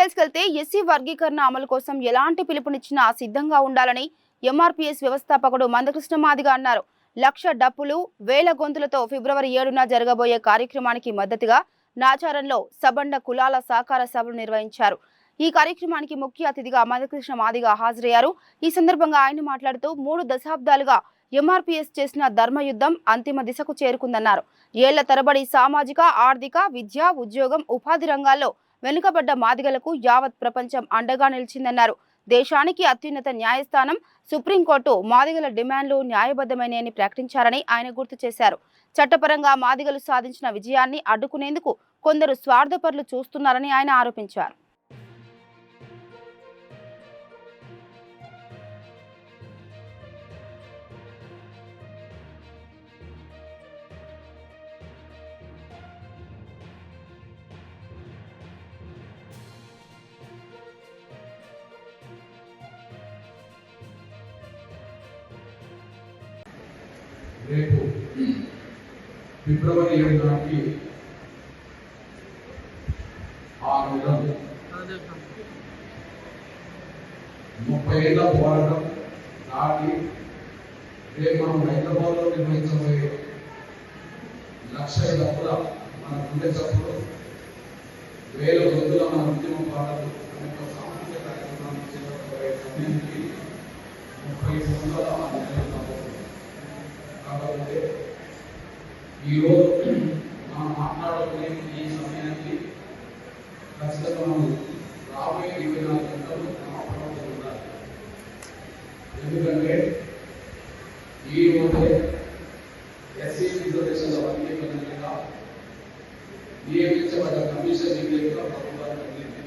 Details కెళ్తే SC వర్గీకరణ అమలు కోసం ఎలాంటి పిలుపునిచ్చినా సిద్ధంగా ఉండాలని ఎంఆర్పీఎస్ వ్యవస్థాపకుడు మందకృష్ణ మాదిగ అన్నారు. లక్ష డప్పులు వేల గొంతులతో ఫిబ్రవరి 7న జరగబోయే కార్యక్రమానికి మద్దతుగా నాచారంలో సబండ కులాల సహకార సభలు నిర్వహించారు. ఈ కార్యక్రమానికి ముఖ్య అతిథిగా మందకృష్ణ మాదిగ హాజరయ్యారు. ఈ సందర్భంగా ఆయన మాట్లాడుతూ 3 దశాబ్దాలుగా ఎంఆర్పీఎస్ చేసిన ధర్మయుద్ధం అంతిమ దిశకు చేరుకుందన్నారు. ఏళ్ల తరబడి సామాజిక, ఆర్థిక, విద్య, ఉద్యోగం, ఉపాధి రంగాల్లో వెనుకబడ్డ మాదిగలకు యావత్ ప్రపంచం అండగా నిలిచిందన్నారు. దేశానికి అత్యున్నత న్యాయస్థానం సుప్రీంకోర్టు మాదిగల డిమాండ్లు న్యాయబద్ధమైనని ప్రకటించారని ఆయన గుర్తు చేశారు. చట్టపరంగా మాదిగలు సాధించిన విజయాన్ని అడ్డుకునేందుకు కొందరు స్వార్థపరులు చూస్తున్నారని ఆయన ఆరోపించారు. రేపు ఫిబ్రవరి 7 నాటికి ఆ నెల 30 ఏళ్ల పోరాటం దాటి రేపు మనం హైదరాబాద్లో నిర్వహించబోయే లక్ష డప్పుల మన గుండె చప్పుడు, వేల గొంతుల మన ఉద్యమ పాటలు అనేక సాంస్కృతిక కార్యక్రమాలు చేపట్టబోయే సమయానికి 30 సంవత్సరాల కాబట్టి ఈరోజు మనం మాట్లాడుకునే ఈ సమయానికి ఖచ్చితంగా మనం రాబోయే 24 గంటలు అప్రమత్తంగా ఉండాలి. ఎందుకంటే ఈరోజే ఎస్సీ రిజర్వేషన్ల వర్గీకరణగా నియమించబడ్డ కమిషన్ నివేదిక ప్రభుత్వానికి అందింది.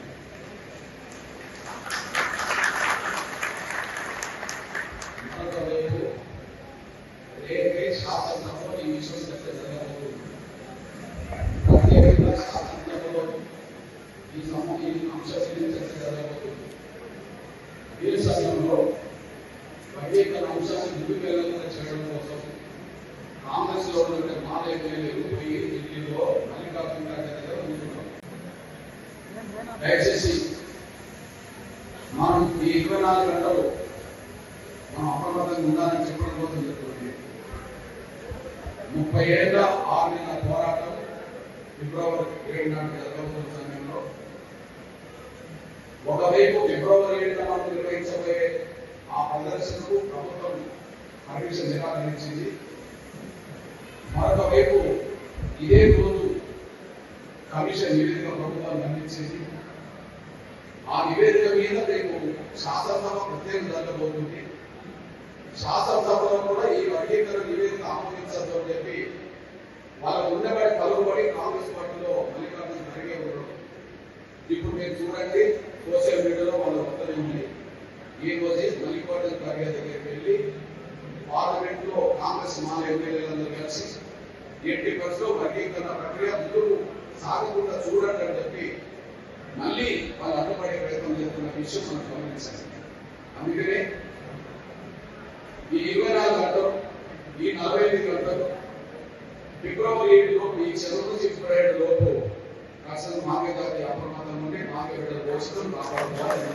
మరొకవైపు రేపే శాసనసభలో ఈ విషయం చర్చ జరగబోతుంది. ప్రత్యేకంగా శాసనసభలో ఈ అంశం చర్చ జరగబోతుంది. ఈ సమయంలో వర్గీకరణ అంశాన్ని ముందుకెళ్లకుండా చేయడం కోసం కాంగ్రెస్ లో ఉండే మాల ఎమ్మెల్యేలు పోయి ఢిల్లీలో మల్లికార్జున ఖర్గే కూర్చున్నారు. దయచేసి మనం ఈ 24 గంటలు మనం అప్రమత్తంగా ఉండాలని చెప్పడం కోసం చెప్తుంది. 30 ఏళ్ల 6 నెలల పోరాటం ఫిబ్రవరి 7 నాటి జరగబోతున్న సమయంలో ఒకవైపు ఫిబ్రవరి 7న మనం నిర్వహించబోయే ఆ ప్రదర్శనకు ప్రభుత్వం పర్మిషన్ నిరాకరించింది. మరొక వైపు ఇదే రోజు కమిషన్ నివేదిక ప్రభుత్వాన్ని అందించింది. ఆ నివేదిక మీద రేపు శాసనసభ ప్రత్యేకం జరగబోతుంది. శాసనసభలో కూడా ఈ వర్గీకరణ నివేదిక ఆమోదించద్దు అని చెప్పి వాళ్ళకు ఉండబడి పలుకుబడి కాంగ్రెస్ పార్టీలో మల్లికార్జున ఖర్గే ఉన్నారు. ఇప్పుడు మీరు చూడండి, సోషల్ మీడియాలో వాళ్ళ వద్దనే ఉన్నాయి. ఈ రోజే మల్లికార్జున ఖర్గే దగ్గరికి వెళ్ళి పార్లమెంట్ లో కాంగ్రెస్ మాల ఎమ్మెల్యేలందరూ కలిసి 80% వర్గీకరణ ప్రక్రియ ముందుకు సాగకుండా చూడండి అని చెప్పి మళ్ళీ వాళ్ళు అడ్డుపడే ప్రయత్నం చేస్తున్న విషయం మనం గమనించాలి. అందుకనే ఈ 24 గంటలు, ఈ 45 గంటలు ఫిబ్రవరి 7 లోపు, ఈ చెరువు ఫిబ్రవరి 7 లోపు అసలు మాకే జాతి అప్రమత్తం ఉండి మాకే బిడ్డల కోసం కాపాడుకోవాలి.